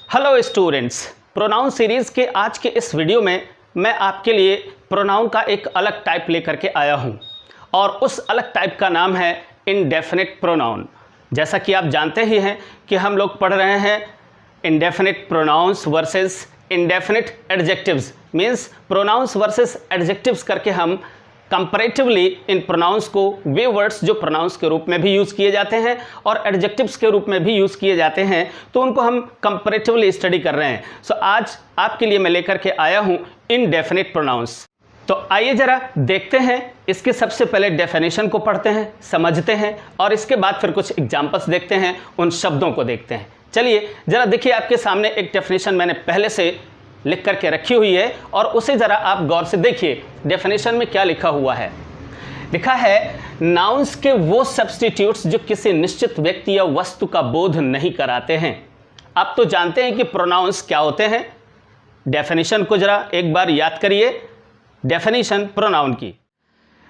Hello students, pronoun series के आज के इस वीडियो में मैं आपके लिए प्रोनाउन का एक अलग टाइप लेकर के आया हूं और उस अलग टाइप का नाम है इंडेफिनिट प्रोनाउन। जैसा कि आप जानते ही हैं कि हम लोग पढ़ रहे हैं indefinite pronouns versus indefinite adjectives, means pronouns versus adjectives करके हम कंपैरेटिवली इन प्रोनाउंस को वे वर्ड्स जो प्रोनाउंस के रूप में भी यूज़ किए जाते हैं और एडजेक्टिव्स के रूप में भी यूज़ किए जाते हैं, तो उनको हम कंपैरेटिवली स्टडी कर रहे हैं। सो आज आपके लिए मैं लेकर के आया हूँ इनडेफिनिट प्रोनाउंस। तो आइए ज़रा देखते हैं, इसके सबसे पहले डेफिनेशन को पढ़ते हैं, समझते हैं और इसके बाद फिर कुछ एग्जाम्पल्स देखते हैं, उन शब्दों को देखते हैं। चलिए ज़रा देखिए, आपके सामने एक डेफिनेशन मैंने पहले से लिख करके रखी हुई है और उसे ज़रा आप गौर से देखिए। डेफिनेशन में क्या लिखा हुआ है? लिखा है नाउन्स के वो सब्स्टिट्यूट्स जो किसी निश्चित व्यक्ति या वस्तु का बोध नहीं कराते हैं। आप तो जानते हैं कि प्रोनाउंस क्या होते हैं। डेफिनेशन को ज़रा एक बार याद करिए, डेफिनेशन प्रोनाउन की।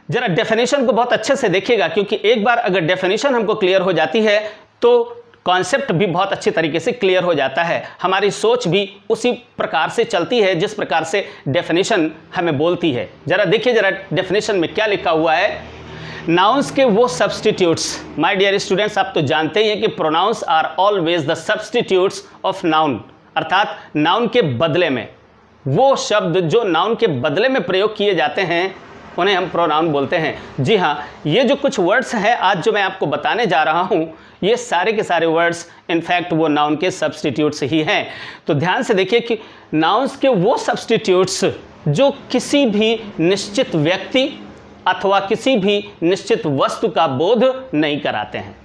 ज़रा डेफिनेशन को बहुत अच्छे से देखिएगा, क्योंकि एक बार अगर डेफिनेशन हमको क्लियर हो जाती है तो कॉन्सेप्ट भी बहुत अच्छी तरीके से क्लियर हो जाता है, हमारी सोच भी उसी प्रकार से चलती है जिस प्रकार से डेफिनेशन हमें बोलती है। ज़रा देखिए, ज़रा डेफिनेशन में क्या लिखा हुआ है। नाउन्स के वो सब्स्टिट्यूट्स, माय डियर स्टूडेंट्स, आप तो जानते ही हैं कि pronouns are always the substitutes of noun, अर्थात नाउन के बदले में वो शब्द जो नाउन के बदले में प्रयोग किए जाते हैं उन्हें हम प्रोनाउन बोलते हैं। जी हाँ, ये जो कुछ वर्ड्स हैं आज जो मैं आपको बताने जा रहा हूँ, ये सारे के सारे वर्ड्स इनफैक्ट वो नाउन के सब्स्टिट्यूट्स ही हैं। तो ध्यान से देखिए कि नाउन्स के वो सब्स्टिट्यूट्स जो किसी भी निश्चित व्यक्ति अथवा किसी भी निश्चित वस्तु का बोध नहीं कराते हैं।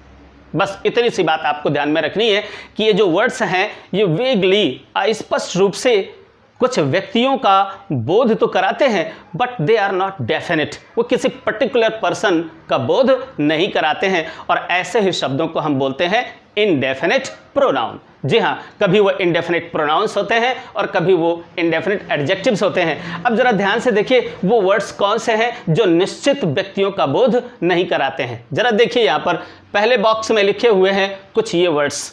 बस इतनी सी बात आपको ध्यान में रखनी है कि ये जो वर्ड्स हैं ये वेगली, अस्पष्ट रूप से कुछ व्यक्तियों का बोध तो कराते हैं, but they are not definite, वो किसी पर्टिकुलर पर्सन का बोध नहीं कराते हैं और ऐसे ही शब्दों को हम बोलते हैं इनडेफिनिट प्रोनाउन। जी हाँ, कभी वो इनडेफिनिट प्रोनाउंस होते हैं और कभी वो इनडेफिनिट एडजेक्टिव्स होते हैं। अब जरा ध्यान से देखिए वो वर्ड्स कौन से हैं जो निश्चित व्यक्तियों का बोध नहीं कराते हैं। जरा देखिए, यहाँ पर पहले बॉक्स में लिखे हुए हैं कुछ ये words,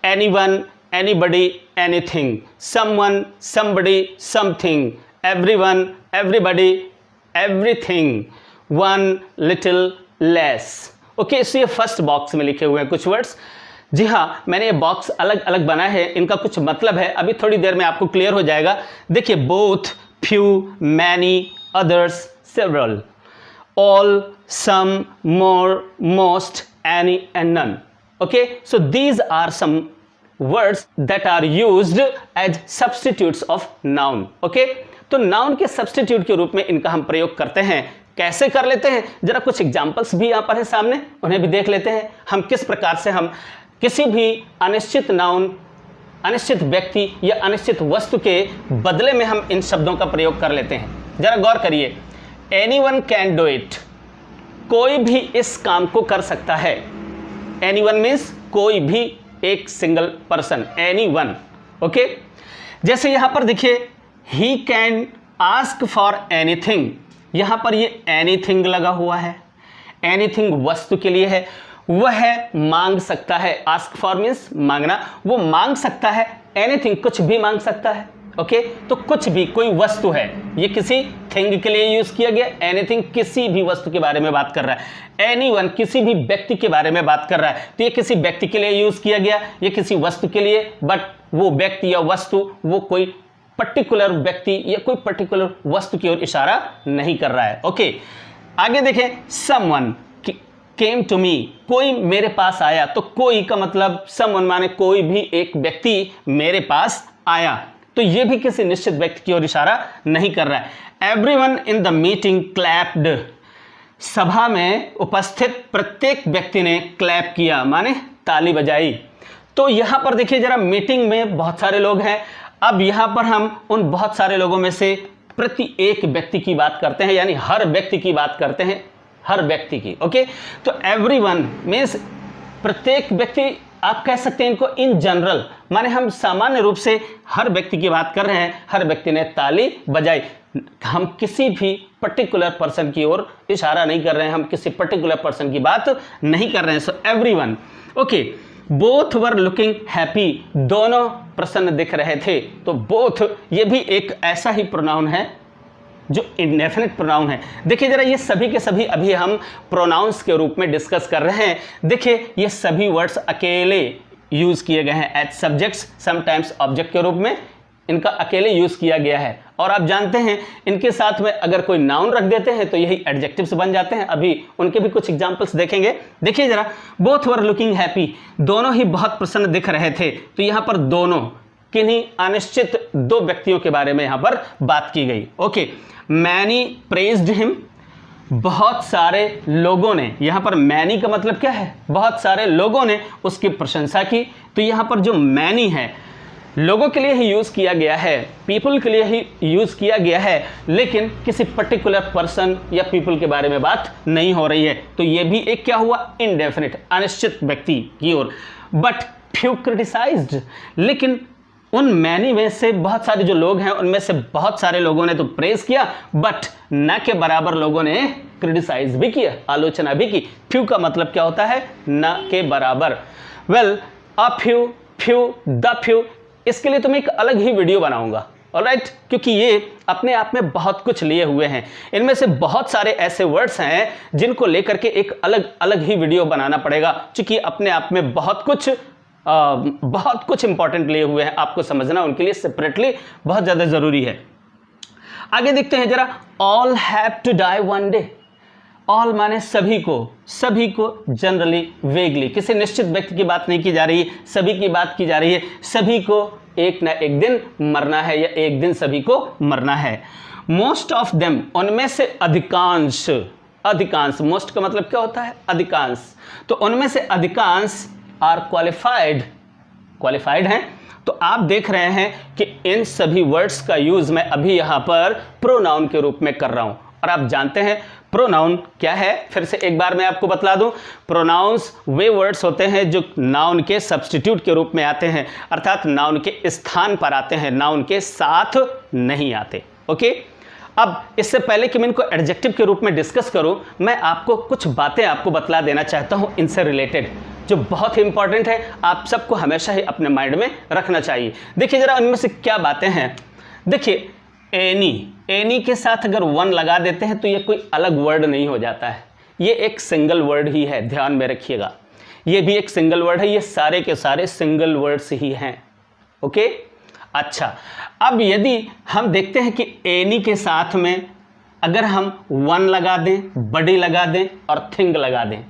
anyone, anybody, anything, someone, somebody, something, everyone, everybody, everything, one, little, less। Okay, so ये फर्स्ट बॉक्स में लिखे हुए हैं कुछ वर्ड्स। जी हाँ, मैंने ये बॉक्स अलग अलग बनाए हैं, इनका कुछ मतलब है, अभी थोड़ी देर में आपको क्लियर हो जाएगा। देखिए, both, few, many, others, several, all, some, more, most, any and none. Okay, so these are some words that are used as substitutes of noun। Okay, तो नाउन के सब्स्टिट्यूट के रूप में इनका हम प्रयोग करते हैं। कैसे कर लेते हैं, जरा कुछ एग्जांपल्स भी यहाँ पर है सामने, उन्हें भी देख लेते हैं। हम किस प्रकार से हम किसी भी अनिश्चित नाउन, अनिश्चित व्यक्ति या अनिश्चित वस्तु के बदले में हम इन शब्दों का प्रयोग कर लेते हैं। जरा गौर करिए, एनीवन कैन डू इट, कोई भी इस काम को कर सकता है। एनीवन मीन्स कोई भी, एक सिंगल पर्सन, एनीवन। ओके, जैसे यहां पर देखिए, he can ask for anything, यहां पर ये एनीथिंग लगा हुआ है, एनीथिंग वस्तु के लिए है, वह मांग सकता है। आस्क फॉर मीन्स मांगना, वो मांग सकता है, एनीथिंग कुछ भी मांग सकता है। ओके, तो कुछ भी, कोई वस्तु है, ये किसी थिंग के लिए यूज किया गया। एनीथिंग किसी भी वस्तु के बारे में बात कर रहा है। एनीवन किसी भी व्यक्ति के बारे में बात कर रहा है, तो ये किसी व्यक्ति के लिए यूज किया गया, ये किसी वस्तु के लिए, बट वो व्यक्ति या वस्तु वो कोई पर्टिकुलर व्यक्ति या कोई पर्टिकुलर वस्तु की ओर इशारा नहीं कर रहा है। ओके, आगे देखें, समवन केम टू मी, कोई मेरे पास आया, तो कोई का मतलब समवन माने कोई भी एक व्यक्ति मेरे पास आया, तो ये भी किसी निश्चित व्यक्ति की ओर इशारा नहीं कर रहा है। Everyone in the meeting clapped, सभा में उपस्थित प्रत्येक व्यक्ति ने क्लैप किया, माने ताली बजाई। तो यहां पर देखिए जरा, मीटिंग में बहुत सारे लोग हैं। अब यहां पर हम उन बहुत सारे लोगों में से प्रति एक व्यक्ति की बात करते हैं, यानी हर व्यक्ति की बात करते हैं, हर व्यक्ति की। ओके, तो एवरीवन मीन्स प्रत्येक व्यक्ति, आप कह सकते हैं इनको इन जनरल, माने हम सामान्य रूप से हर व्यक्ति की बात कर रहे हैं, हर व्यक्ति ने ताली बजाई। हम किसी भी पर्टिकुलर पर्सन की ओर इशारा नहीं कर रहे हैं, हम किसी पर्टिकुलर पर्सन की बात नहीं कर रहे हैं। So everyone. Okay, both were looking happy, दोनों प्रसन्न दिख रहे थे। तो बोथ ये भी एक ऐसा ही प्रोनाउन है जो इंडेफिनिट प्रोनाउन है। देखिए जरा, ये सभी के सभी अभी हम प्रोनाउंस के रूप में डिस्कस कर रहे हैं। देखिए ये सभी वर्ड्स अकेले यूज किए गए हैं एज सब्जेक्ट्स, समटाइम्स ऑब्जेक्ट के रूप में इनका अकेले यूज किया गया है। और आप जानते हैं इनके साथ में अगर कोई नाउन रख देते हैं तो यही एडजेक्टिव्स बन जाते हैं। अभी उनके भी कुछ एग्जांपल्स देखेंगे। देखिए जरा, बोथ वर लुकिंग हैप्पी, दोनों ही बहुत प्रसन्न दिख रहे थे। तो यहां पर दोनों किन्हीं अनिश्चित दो व्यक्तियों के बारे में यहां पर बात की गई। ओके, मैनी प्रेज्ड हिम, बहुत सारे लोगों ने, यहां पर मैनी का मतलब क्या है, बहुत सारे लोगों ने उसकी प्रशंसा की। तो यहां पर जो मैनी है लोगों के लिए ही यूज किया गया है, पीपल के लिए ही यूज किया गया है, लेकिन किसी पर्टिकुलर पर्सन या पीपल के बारे में बात नहीं हो रही है। तो ये भी एक क्या हुआ, इनडेफिनिट, अनिश्चित व्यक्ति की ओर। बट फ्यू क्रिटिसाइज्ड, लेकिन उन मैनी में से बहुत सारे जो लोग हैं उनमें से बहुत सारे लोगों ने तो प्रेज किया, बट न के बराबर लोगों ने क्रिटिसाइज भी किया, आलोचना भी की। फ्यू का मतलब क्या होता है, न के बराबर। Well, a few, few, the few, इसके लिए तो मैं एक अलग ही वीडियो बनाऊंगा, ऑलराइट, क्योंकि ये अपने आप में बहुत कुछ लिए हुए हैं। इनमें से बहुत सारे ऐसे वर्ड्स हैं जिनको लेकर के एक अलग अलग ही वीडियो बनाना पड़ेगा, क्योंकि अपने आप में बहुत कुछ इंपॉर्टेंट लिए हुए हैं। आपको समझना उनके लिए सेपरेटली बहुत ज्यादा जरूरी है। आगे देखते हैं जरा, all have to die one day. All माने सभी को, जनरली, वेगली, किसी निश्चित व्यक्ति की बात नहीं की जा रही है, सभी की बात की जा रही है। सभी को एक ना एक दिन मरना है, या एक दिन सभी को मरना है। मोस्ट ऑफ देम, उनमें से अधिकांश, मोस्ट का मतलब क्या होता है, अधिकांश। तो उनमें से अधिकांश आर क्वालिफाइड हैं। तो आप देख रहे हैं कि इन सभी वर्ड्स का यूज मैं अभी यहां पर प्रोनाउन के रूप में कर रहा हूं। और आप जानते हैं प्रोनाउन क्या है, फिर से एक बार मैं आपको बतला दूं। प्रोनाउंस वे वर्ड्स होते हैं जो नाउन के सब्स्टिट्यूट के रूप में आते हैं, अर्थात नाउन के स्थान पर आते हैं, नाउन के साथ नहीं आते। ओके, अब इससे पहले कि मैं इनको एडजेक्टिव के रूप में डिस्कस करूं, मैं आपको कुछ बातें आपको बतला देना चाहता हूं इनसे रिलेटेड, जो बहुत ही इंपॉर्टेंट है, आप सबको हमेशा ही अपने माइंड में रखना चाहिए। देखिए जरा, उनमें से क्या बातें हैं। देखिए, एनी के साथ अगर वन लगा देते हैं तो ये कोई अलग वर्ड नहीं हो जाता है, ये एक सिंगल वर्ड ही है, ध्यान में रखिएगा। ये भी एक सिंगल वर्ड है, ये सारे के सारे सिंगल वर्ड्स ही हैं। ओके, अच्छा, अब यदि हम देखते हैं कि एनी के साथ में अगर हम वन लगा दें, बडी लगा दें और थिंग लगा दें,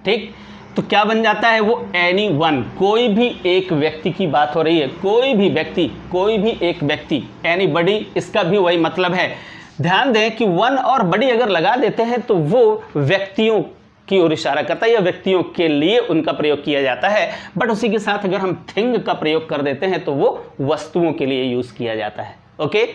ठीक, तो क्या बन जाता है, वो एनी वन, कोई भी एक व्यक्ति की बात हो रही है, कोई भी एक व्यक्ति, एनी बडी, इसका भी वही मतलब है। ध्यान दें कि वन और बडी अगर लगा देते हैं तो वो व्यक्तियों की ओर इशारा करता है, या व्यक्तियों के लिए उनका प्रयोग किया जाता है। बट उसी के साथ अगर हम थिंग का प्रयोग कर देते हैं तो वो वस्तुओं के लिए यूज किया जाता है। ओके,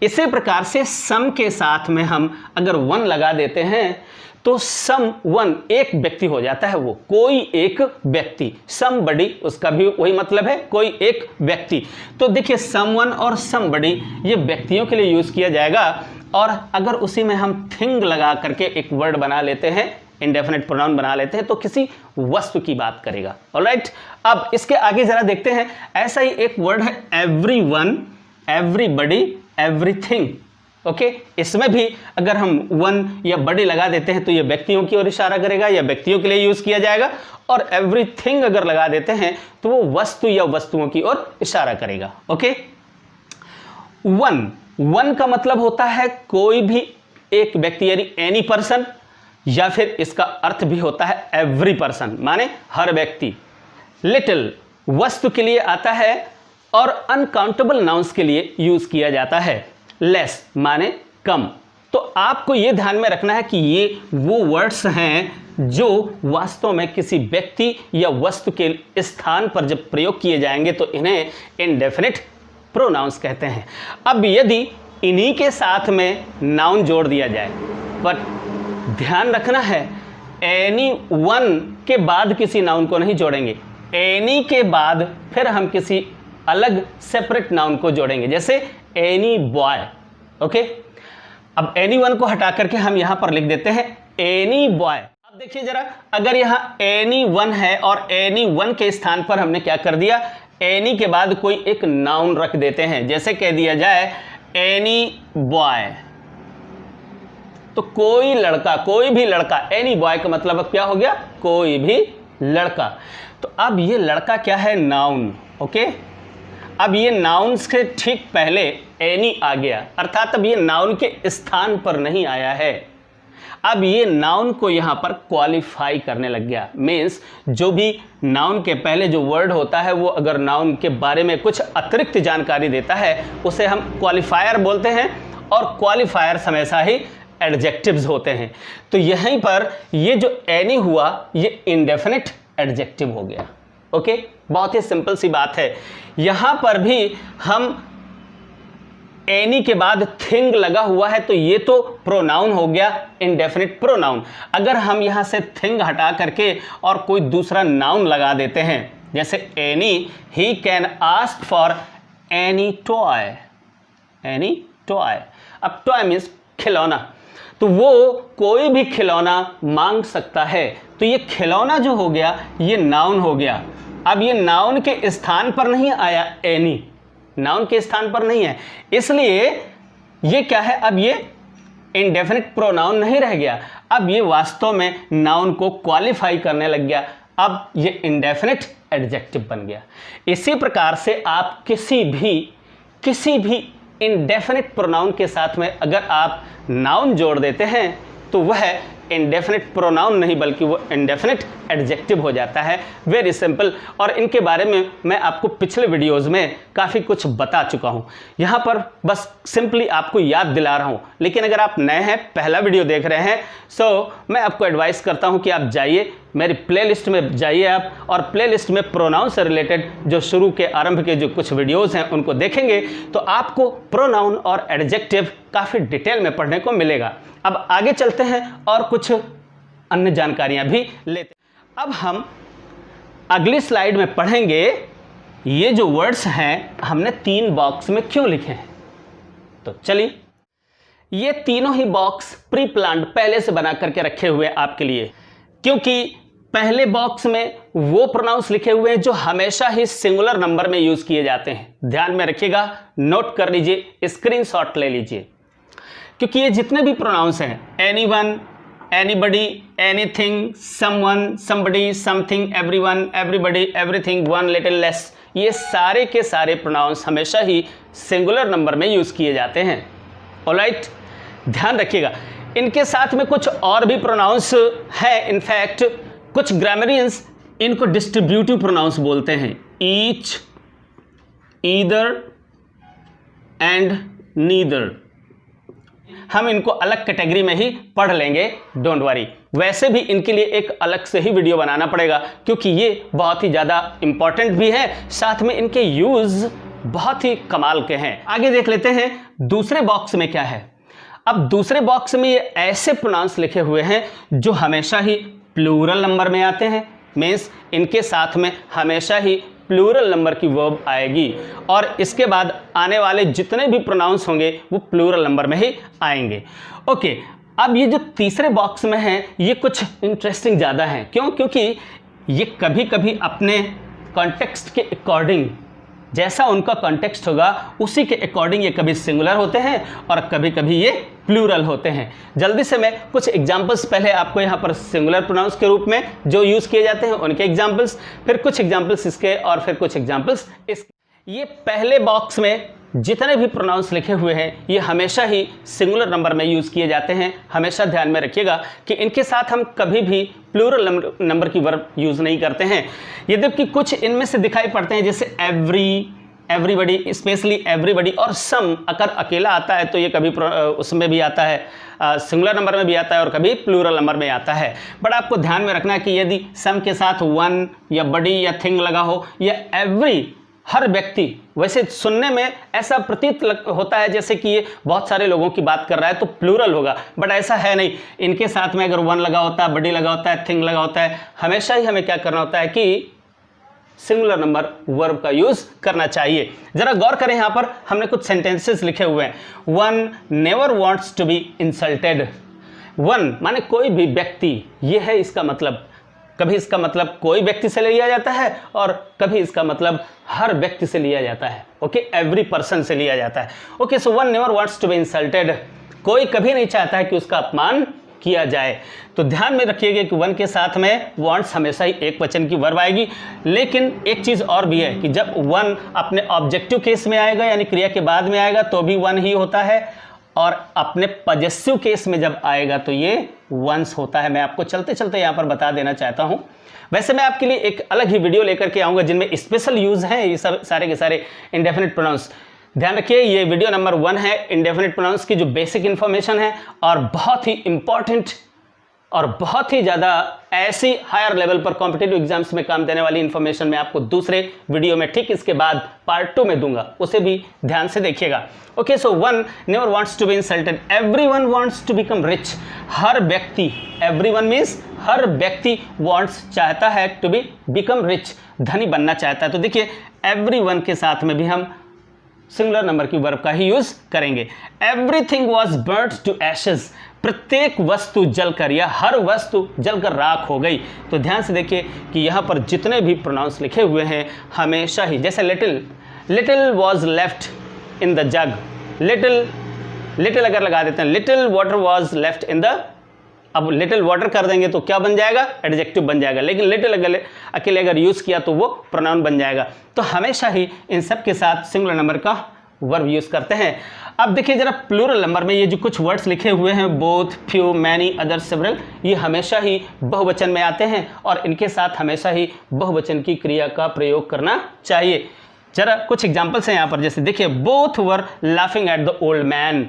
इसी प्रकार से सम के साथ में हम अगर वन लगा देते हैं तो सम वन, एक व्यक्ति हो जाता है, वो कोई एक व्यक्ति। समबडी, उसका भी वही मतलब है, कोई एक व्यक्ति। तो देखिए, समवन और समबडी ये व्यक्तियों के लिए यूज किया जाएगा। और अगर उसी में हम थिंग लगा करके एक वर्ड बना लेते हैं, इंडेफिनिट प्रोनाउन बना लेते हैं, तो किसी वस्तु की बात करेगा। ऑलराइट, अब इसके आगे जरा देखते हैं, ऐसा ही एक वर्ड है एवरीवन, एवरीबडी, एवरीथिंग। ओके, इसमें भी अगर हम वन या बडी लगा देते हैं तो ये व्यक्तियों की ओर इशारा करेगा, या व्यक्तियों के लिए यूज किया जाएगा। और एवरीथिंग अगर लगा देते हैं तो वो वस्तु या वस्तुओं की ओर इशारा करेगा। ओके, वन का मतलब होता है कोई भी एक व्यक्ति, यानी एनी पर्सन, या फिर इसका अर्थ भी होता है एवरी पर्सन, माने हर व्यक्ति। लिटिल वस्तु के लिए आता है और अनकाउंटेबल नाउंस के लिए यूज किया जाता है। लेस माने कम। तो आपको यह ध्यान में रखना है कि ये वो वर्ड्स हैं जो वास्तव में किसी व्यक्ति या वस्तु के स्थान पर जब प्रयोग किए जाएंगे तो इन्हें इंडेफिनिट प्रोनाउंस कहते हैं। अब यदि इन्हीं के साथ में नाउन जोड़ दिया जाए, पर ध्यान रखना है एनी वन के बाद किसी नाउन को नहीं जोड़ेंगे, एनी के बाद फिर हम किसी अलग सेपरेट नाउन को जोड़ेंगे, जैसे एनी बॉय। ओके, अब एनी वन को हटा करके हम यहां पर लिख देते हैं एनी बॉय। अब अब देखिए जरा, अगर यहाँ anyone है और anyone के स्थान पर हमने क्या कर दिया, any के बाद कोई एक नाउन रख देते हैं। जैसे कह दिया जाए any boy, तो कोई लड़का, कोई भी लड़का। any boy का मतलब अब क्या हो गया, कोई भी लड़का। तो अब ये लड़का क्या है, नाउन। ओके, अब ये नाउन्स के ठीक पहले एनी आ गया, अर्थात अब ये नाउन के स्थान पर नहीं आया है। अब ये नाउन को यहाँ पर क्वालिफाई करने लग गया। मीन्स जो भी नाउन के पहले जो वर्ड होता है वो अगर नाउन के बारे में कुछ अतिरिक्त जानकारी देता है उसे हम क्वालिफायर बोलते हैं, और क्वालिफायर्स हमेशा ही एडजेक्टिव्स होते हैं। तो यहीं पर ये जो एनी हुआ ये इंडेफिनिट एडजेक्टिव हो गया। ओके, बहुत ही सिंपल सी बात है। यहां पर भी हम एनी के बाद थिंग लगा हुआ है तो ये तो प्रोनाउन हो गया, इंडेफिनिट प्रोनाउन। अगर हम यहां से थिंग हटा करके और कोई दूसरा नाउन लगा देते हैं, जैसे any he can ask for any toy, any toy. अब टॉय मीन्स खिलौना, तो वो कोई भी खिलौना मांग सकता है। तो ये खिलौना जो हो गया ये नाउन हो गया। अब ये नाउन के स्थान पर नहीं आया, एनी नाउन के स्थान पर नहीं है, इसलिए ये क्या है, अब ये इंडेफिनिट प्रोनाउन नहीं रह गया, अब ये वास्तव में नाउन को क्वालिफाई करने लग गया। अब ये इंडेफिनिट एडजेक्टिव बन गया। इसी प्रकार से आप किसी भी इंडेफिनिट प्रोनाउन के साथ में अगर आप नाउन जोड़ देते हैं तो वह इंडेफिनिट प्रोनाउन नहीं बल्कि वो इंडेफिनिट एडजेक्टिव हो जाता है। Very simple. और इनके बारे में मैं आपको पिछले वीडियोज़ में काफ़ी कुछ बता चुका हूँ, यहाँ पर बस सिंपली आपको याद दिला रहा हूँ। लेकिन अगर आप नए हैं, पहला वीडियो देख रहे हैं, सो मैं आपको एडवाइस करता हूँ कि आप जाइए मेरी प्लेलिस्ट में जाइए आप, और प्लेलिस्ट में प्रोनाउन से रिलेटेड जो शुरू के आरंभ के जो कुछ वीडियोज़ हैं उनको देखेंगे तो आपको प्रोनाउन और एडजेक्टिव काफ़ी डिटेल में पढ़ने को मिलेगा। अब आगे चलते हैं और कुछ अन्य जानकारियां भी लेते हैं। अब हम अगली स्लाइड में पढ़ेंगे ये जो वर्ड्स हैं हमने 3 बॉक्स में क्यों लिखे हैं। तो चलिए, ये तीनों ही बॉक्स प्री प्लान्ड पहले से बना करके रखे हुए आपके लिए, क्योंकि पहले बॉक्स में वो प्रोनाउंस लिखे हुए हैं जो हमेशा ही सिंगुलर नंबर में यूज किए जाते हैं। ध्यान में रखिएगा, नोट कर लीजिए, स्क्रीनशॉट ले लीजिए, क्योंकि ये जितने भी प्रोनाउंस हैं, anyone, anybody, anything, someone, somebody, something, everyone, everybody, everything, one, little, less, ये सारे के सारे प्रोनाउंस हमेशा ही सिंगुलर नंबर में यूज किए जाते हैं। ऑलराइट, ध्यान रखिएगा। इनके साथ में कुछ और भी प्रोनाउंस है। इनफैक्ट कुछ ग्रामरियंस इनको डिस्ट्रीब्यूटिव प्रोनाउंस बोलते हैं, ईच, ईदर एंड नीदर। हम इनको अलग कैटेगरी में ही पढ़ लेंगे, डोंट वरी। वैसे भी इनके लिए एक अलग से ही वीडियो बनाना पड़ेगा, क्योंकि ये बहुत ही ज़्यादा इंपॉर्टेंट भी है, साथ में इनके यूज़ बहुत ही कमाल के हैं। आगे देख लेते हैं दूसरे बॉक्स में क्या है। अब दूसरे बॉक्स में ये ऐसे प्रोनाउंस लिखे हुए हैं जो हमेशा ही प्लूरल नंबर में आते हैं। मीन्स इनके साथ में हमेशा ही प्लूरल नंबर की वर्ब आएगी, और इसके बाद आने वाले जितने भी प्रोनाउंस होंगे वो प्लूरल नंबर में ही आएंगे। ओके, अब ये जो तीसरे बॉक्स में हैं ये कुछ इंटरेस्टिंग ज़्यादा हैं। क्यों? क्योंकि ये कभी कभी अपने कॉन्टेक्स्ट के अकॉर्डिंग, जैसा उनका कॉन्टेक्स्ट होगा उसी के अकॉर्डिंग ये कभी सिंगुलर होते हैं और कभी कभी ये प्लूरल होते हैं। जल्दी से मैं कुछ एग्जांपल्स पहले आपको यहाँ पर सिंगुलर प्रोनाउंस के रूप में जो यूज़ किए जाते हैं उनके एग्जांपल्स, फिर कुछ एग्जांपल्स इसके, और फिर कुछ एग्जांपल्स इसके। ये पहले बॉक्स में जितने भी प्रोनाउंस लिखे हुए हैं ये हमेशा ही सिंगुलर नंबर में यूज़ किए जाते हैं। हमेशा ध्यान में रखिएगा कि इनके साथ हम कभी भी प्लूरल नंबर की वर्ब यूज़ नहीं करते हैं। यद्यपि कुछ इनमें से दिखाई पड़ते हैं, जैसे एवरी, एवरीबडी, स्पेशली एवरीबडी, और सम अगर अकेला आता है तो ये कभी उसमें भी आता है, सिंगुलर नंबर में भी आता है और कभी प्लूरल नंबर में आता है। बट आपको ध्यान में रखना है कि यदि सम के साथ वन या बडी या थिंग लगा हो या एवरी, हर व्यक्ति, वैसे सुनने में ऐसा प्रतीत होता है जैसे कि ये बहुत सारे लोगों की बात कर रहा है तो प्लूरल होगा, बट ऐसा है नहीं। इनके साथ में अगर वन लगा होता है, बडी लगा होता है, थिंग लगा होता है, हमेशा ही हमें क्या करना होता है कि सिंगुलर नंबर वर्ब का यूज करना चाहिए। जरा गौर करें, यहाँ पर हमने कुछ सेंटेंसेस लिखे हुए हैं। One never wants to be insulted, one माने कोई भी व्यक्ति, ये है इसका मतलब। कभी इसका मतलब कोई व्यक्ति से लिया जाता है और कभी इसका मतलब हर व्यक्ति से लिया जाता है। ओके, एवरी पर्सन से लिया जाता है। Okay, so one never wants to be insulted, कोई कभी नहीं चाहता है कि उसका अपमान किया जाए। तो ध्यान में रखिएगा कि वन के साथ में वांट्स हमेशा ही एक वचन की वर्ब आएगी। लेकिन एक चीज़ और भी है कि जब वन अपने ऑब्जेक्टिव केस में आएगा यानी क्रिया के बाद में आएगा तो भी वन ही होता है, और अपने पजेसिव केस में जब आएगा तो ये वंस होता है। मैं आपको चलते चलते यहाँ पर बता देना चाहता हूँ। वैसे मैं आपके लिए एक अलग ही वीडियो लेकर के आऊँगा जिनमें स्पेशल यूज़ हैं ये सब सारे के सारे इंडेफिनिट प्रोनाउंस। ध्यान रखिए, ये वीडियो नंबर 1 है इंडेफिनिट प्रोनाउंस की जो बेसिक इन्फॉर्मेशन है, और बहुत ही इंपॉर्टेंट और बहुत ही ज़्यादा ऐसी हायर लेवल पर कॉम्पिटिटिव एग्जाम्स में काम देने वाली इन्फॉर्मेशन मैं आपको दूसरे वीडियो में ठीक इसके बाद पार्ट 2 में दूंगा, उसे भी ध्यान से देखिएगा। Okay, so one never wants to be insulted, everyone wants to become rich, हर व्यक्ति, एवरीवन मीन्स हर व्यक्ति, वांट्स चाहता है, टू बी बिकम रिच धनी बनना चाहता है। तो देखिए एवरीवन के साथ में भी हम सिंगुलर नंबर की वर्ब का ही यूज करेंगे। Everything was burned to ashes, प्रत्येक वस्तु जलकर या हर वस्तु जलकर राख हो गई। तो ध्यान से देखिए कि यहाँ पर जितने भी प्रोनाउंस लिखे हुए हैं हमेशा ही, जैसे little, little was left in the jug, little, little अगर लगा देते हैं, little water was left in the, अब लिटिल वाटर कर देंगे तो क्या बन जाएगा, एडजेक्टिव बन जाएगा, लेकिन लिटिल अकेले अगर यूज़ किया तो वो प्रोनाउन बन जाएगा। तो हमेशा ही इन सब के साथ सिंगुलर नंबर का वर्ब यूज़ करते हैं। अब देखिए जरा प्लूरल नंबर में ये जो कुछ वर्ड्स लिखे हुए हैं, both, few, many, other, several, ये हमेशा ही बहुवचन में आते हैं और इनके साथ हमेशा ही बहुवचन की क्रिया का प्रयोग करना चाहिए। जरा कुछ एग्जाम्पल्स हैं यहाँ पर, जैसे देखिए both were laughing at the old man,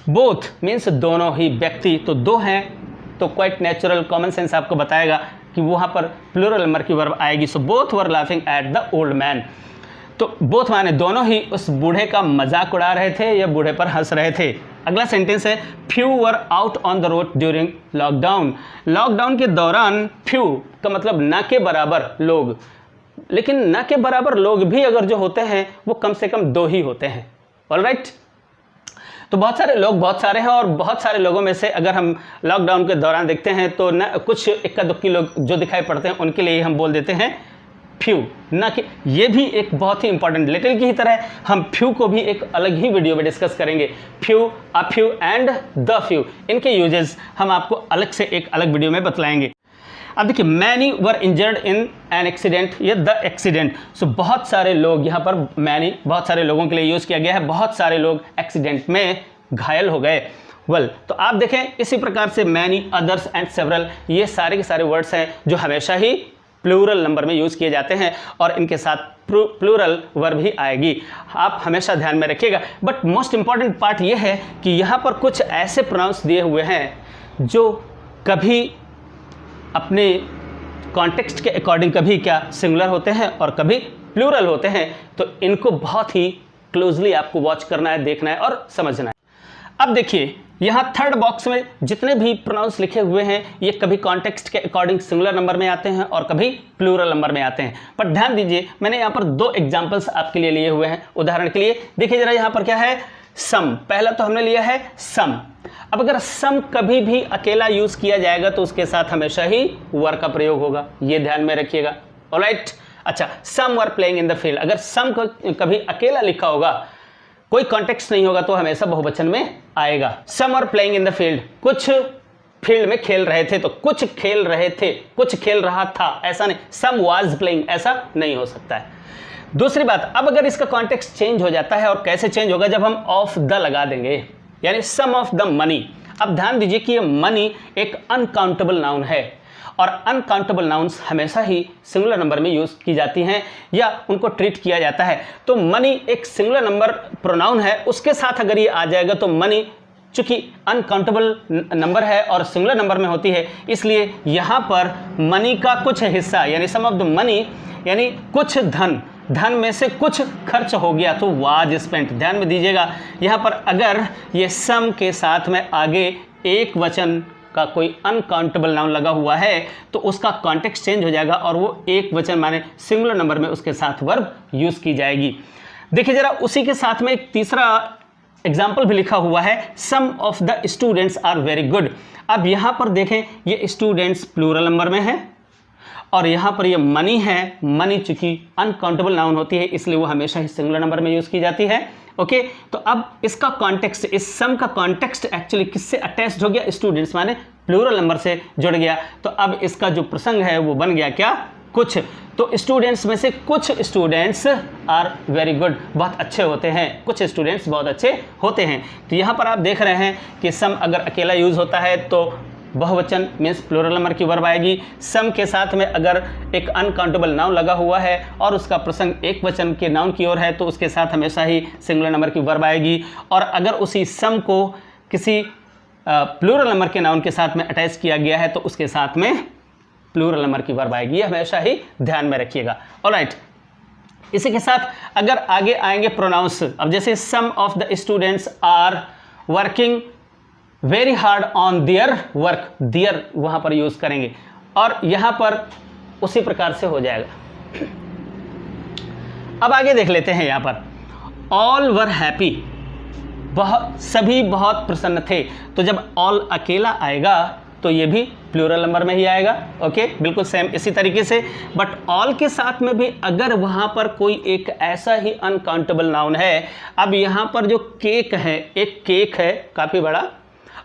both means दोनों ही व्यक्ति, तो दो हैं तो क्वाइट नेचुरल कॉमन सेंस आपको बताएगा कि वहाँ पर प्लूरल नंबर की वर्ब आएगी। So both were laughing at the old man, तो बोथ माने दोनों ही उस बूढ़े का मजाक उड़ा रहे थे या बूढ़े पर हंस रहे थे। अगला सेंटेंस है few were out on the road during lockdown, lockdown के दौरान फ्यू का मतलब न के बराबर लोग, लेकिन न के बराबर लोग भी अगर जो होते हैं वो कम से कम दो ही होते हैं। ऑलराइट, तो बहुत सारे लोग बहुत सारे हैं और बहुत सारे लोगों में से अगर हम लॉकडाउन के दौरान देखते हैं तो न कुछ इक्का दुक्की लोग जो दिखाई पड़ते हैं उनके लिए हम बोल देते हैं फ्यू, ना कि ये भी एक बहुत ही इंपॉर्टेंट लिटिल की ही तरह हम फ्यू को भी एक अलग ही वीडियो में डिस्कस करेंगे। Few, a few and the few, इनके यूजेस हम आपको अलग से एक अलग वीडियो में बतलाएंगे। अब देखिए many were injured in an accident या द एक्सीडेंट, सो बहुत सारे लोग, यहाँ पर मैनी बहुत सारे लोगों के लिए यूज़ किया गया है, बहुत सारे लोग एक्सीडेंट में घायल हो गए। वेल, तो आप देखें इसी प्रकार से मैनी, अदर्स एंड सेवरल, ये सारे के सारे वर्ड्स हैं जो हमेशा ही प्लूरल नंबर में यूज़ किए जाते हैं और इनके साथ प्लूरल वर्ब भी आएगी, आप हमेशा ध्यान में रखिएगा। बट मोस्ट इंपॉर्टेंट पार्ट ये है कि यहाँ पर कुछ ऐसे प्रोनाउंस दिए हुए हैं जो कभी अपने कॉन्टेक्स्ट के अकॉर्डिंग कभी क्या सिंगुलर होते हैं और कभी प्लूरल होते हैं, तो इनको बहुत ही क्लोजली आपको वॉच करना है, देखना है और समझना है। अब देखिए यहाँ थर्ड बॉक्स में जितने भी प्रोनाउंस लिखे हुए हैं ये कभी कॉन्टेक्स्ट के अकॉर्डिंग सिंगुलर नंबर में आते हैं और कभी प्लूरल नंबर में आते हैं। पर ध्यान दीजिए मैंने यहाँ पर दो एग्जाम्पल्स आपके लिए लिए हुए हैं। उदाहरण के लिए देखिए जरा यहाँ पर क्या है, सम, पहला तो हमने लिया है सम। अब अगर सम कभी भी अकेला यूज किया जाएगा तो उसके साथ हमेशा ही वर का प्रयोग होगा, ये ध्यान में रखिएगा। ऑलराइट, अच्छा, some were playing in the field, अगर सम को कभी अकेला लिखा होगा, कोई कॉन्टेक्स्ट नहीं होगा तो हमेशा बहुवचन में आएगा। Some were playing in the field, कुछ फील्ड में खेल रहे थे, तो कुछ खेल रहे थे, कुछ खेल रहा था, ऐसा नहीं, सम वाज प्लेइंग, ऐसा नहीं हो सकता है। दूसरी बात, अब अगर इसका कॉन्टेक्स्ट चेंज हो जाता है, और कैसे चेंज होगा, जब हम ऑफ द लगा देंगे, यानी सम ऑफ द मनी। अब ध्यान दीजिए कि ये मनी एक अनकाउंटेबल नाउन है और अनकाउंटेबल नाउन्स हमेशा ही सिंगुलर नंबर में यूज की जाती हैं या उनको ट्रीट किया जाता है। तो मनी एक सिंगुलर नंबर प्रोनाउन है, उसके साथ अगर ये आ जाएगा तो मनी चूंकि अनकाउंटेबल नंबर है और सिंगुलर नंबर में होती है, इसलिए यहाँ पर मनी का कुछ हिस्सा यानी सम ऑफ द मनी, यानी कुछ धन, धन में से कुछ खर्च हो गया तो वाज स्पेंट। ध्यान में दीजिएगा यहाँ पर अगर ये सम के साथ में आगे एक वचन का कोई अनकाउंटेबल नाउन लगा हुआ है तो उसका कॉन्टेक्स्ट चेंज हो जाएगा और वो एक वचन माने सिंगुलर नंबर में उसके साथ वर्ब यूज की जाएगी। देखिए जरा उसी के साथ में एक तीसरा एग्जाम्पल भी लिखा हुआ है, some of the students are very good. अब यहाँ पर देखें, ये स्टूडेंट्स प्लूरल नंबर में है और यहाँ पर ये मनी है। मनी चूंकि अनकाउंटेबल नाउन होती है इसलिए वो हमेशा ही सिंगुलर नंबर में यूज़ की जाती है। ओके, तो अब इसका कॉन्टेक्स्ट, इस सम का कॉन्टेक्स्ट एक्चुअली किससे अटैच्ड हो गया? स्टूडेंट्स, माने प्लूरल नंबर से जुड़ गया। तो अब इसका जो प्रसंग है वो बन गया क्या? कुछ। तो स्टूडेंट्स में से कुछ स्टूडेंट्स आर वेरी गुड, बहुत अच्छे होते हैं। कुछ स्टूडेंट्स बहुत अच्छे होते हैं। तो यहाँ पर आप देख रहे हैं कि सम अगर अकेला यूज़ होता है तो बहुवचन मीन्स प्लूरल नंबर की वर्ब आएगी। सम के साथ में अगर एक अनकाउंटेबल नाउन लगा हुआ है और उसका प्रसंग एक वचन के नाउन की ओर है तो उसके साथ हमेशा ही सिंगुलर नंबर की वर्ब आएगी। और अगर उसी सम को किसी प्लूरल नंबर के नाउन के साथ में अटैच किया गया है तो उसके साथ में प्लूरल नंबर की वर्ब आएगी। ये हमेशा ही ध्यान में रखिएगा। ऑलराइट, इसी के साथ अगर आगे आएंगे प्रोनाउंस। अब जैसे some of the students are working very hard on their work, there वहां पर यूज करेंगे और यहां पर उसी प्रकार से हो जाएगा। अब आगे देख लेते हैं, यहां पर ऑल वर हैप्पी, सभी बहुत प्रसन्न थे। तो जब ऑल अकेला आएगा तो ये भी प्लूरल नंबर में ही आएगा। ओके, बिल्कुल सेम इसी तरीके से। बट ऑल के साथ में भी अगर वहां पर कोई एक ऐसा ही अनकाउंटेबल नाउन है, अब यहां पर जो केक है, एक केक है काफी बड़ा,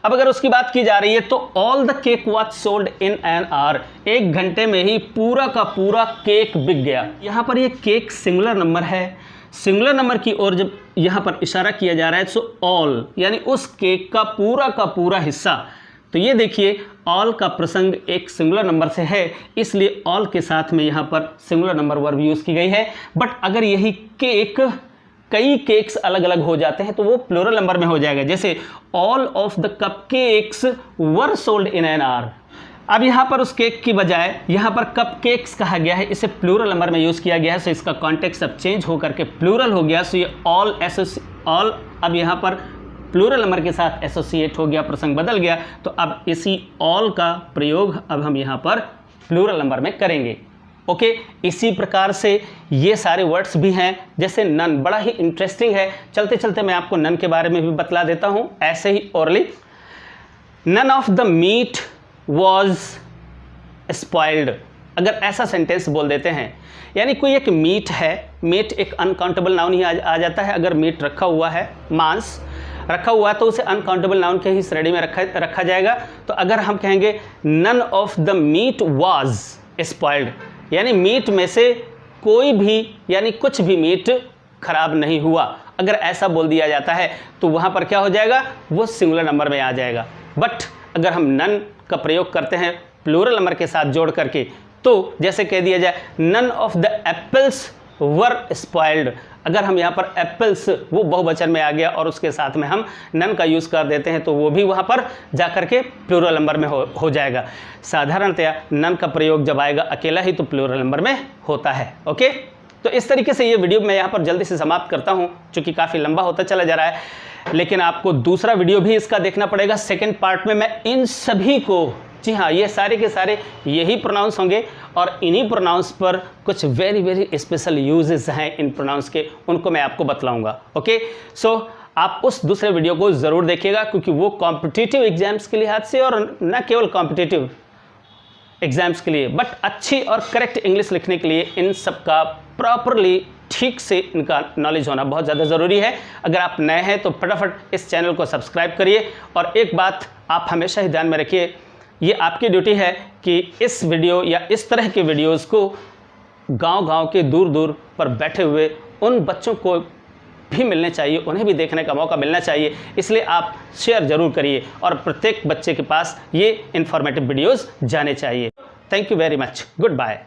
अब अगर उसकी बात की जा रही है तो all the cake was sold in an hour, 1 घंटे में ही पूरा का पूरा केक बिक गया। यहाँ पर ये केक सिंगुलर नंबर है। सिंगुलर नंबर की ओर जब यहाँ पर इशारा किया जा रहा है तो ऑल यानी उस केक का पूरा हिस्सा। तो ये देखिए ऑल का प्रसंग एक सिंगुलर नंबर से है इसलिए ऑल के साथ में यहाँ पर सिंगुलर नंबर वर्ब यूज़ की गई है। बट अगर यही केक, कई केक्स अलग अलग हो जाते हैं तो वो प्लूरल नंबर में हो जाएगा। जैसे all of the cup cakes were sold in an hour. अब यहाँ पर उस केक की बजाय यहाँ पर कप केक्स कहा गया है, इसे प्लूरल नंबर में यूज़ किया गया है। सो इसका कॉन्टेक्स्ट अब चेंज होकर के प्लूरल हो गया। सो ये ऑल अब यहाँ पर प्लूरल नंबर के साथ एसोसिएट हो गया, प्रसंग बदल गया। तो अब इसी ऑल का प्रयोग अब हम यहाँ पर प्लूरल नंबर में करेंगे। ओके, इसी प्रकार से ये सारे वर्ड्स भी हैं। जैसे नन, बड़ा ही इंटरेस्टिंग है। चलते चलते मैं आपको नन के बारे में भी बतला देता हूँ ऐसे ही orally. None of the meat was spoiled, अगर ऐसा सेंटेंस बोल देते हैं, यानी कोई एक मीट है, मीट एक अनकाउंटेबल नाउन ही आ जाता है। अगर मीट रखा हुआ है, मांस रखा हुआ है तो उसे अनकाउंटेबल नाउन के ही श्रेणी में रखा जाएगा। तो अगर हम कहेंगे none of the meat was spoiled, यानी मीट में से कोई भी यानी कुछ भी मीट खराब नहीं हुआ, अगर ऐसा बोल दिया जाता है तो वहाँ पर क्या हो जाएगा? वो सिंगुलर नंबर में आ जाएगा। बट अगर हम नन का प्रयोग करते हैं प्लूरल नंबर के साथ जोड़ करके, तो जैसे कह दिया जाए none of the apples were spoiled, अगर हम यहाँ पर एप्पल्स वो बहुवचन में आ गया और उसके साथ में हम नन का यूज़ कर देते हैं तो वो भी वहाँ पर जा कर के प्लूरल नंबर में हो जाएगा। साधारणतया नन का प्रयोग जब आएगा अकेला ही तो प्लूरल नंबर में होता है। ओके, तो इस तरीके से ये वीडियो मैं यहाँ पर जल्दी से समाप्त करता हूँ क्योंकि काफ़ी लंबा होता चला जा रहा है, लेकिन आपको दूसरा वीडियो भी इसका देखना पड़ेगा। सेकेंड पार्ट में मैं इन सभी को, जी हाँ, ये सारे के सारे यही प्रोनाउंस होंगे और इन्हीं प्रोनाउंस पर कुछ वेरी स्पेशल यूजेस हैं इन प्रोनाउंस के, उनको मैं आपको बतलाऊंगा। ओके, सो आप उस दूसरे वीडियो को ज़रूर देखिएगा क्योंकि वो कॉम्पिटिटिव एग्जाम्स के लिहाज से और न केवल कॉम्पिटिटिव एग्जाम्स के लिए बट अच्छी और करेक्ट इंग्लिश लिखने के लिए इन सब का प्रॉपरली ठीक से इनका नॉलेज होना बहुत ज़्यादा ज़रूरी है। अगर आप नए हैं तो फटाफट इस चैनल को सब्सक्राइब करिए। और एक बात आप हमेशा ही ध्यान में रखिए, ये आपकी ड्यूटी है कि इस वीडियो या इस तरह के वीडियोस को गांव-गांव के दूर पर बैठे हुए उन बच्चों को भी मिलने चाहिए, उन्हें भी देखने का मौका मिलना चाहिए। इसलिए आप शेयर ज़रूर करिए और प्रत्येक बच्चे के पास ये इन्फॉर्मेटिव वीडियोस जाने चाहिए। Thank you very much. Good bye.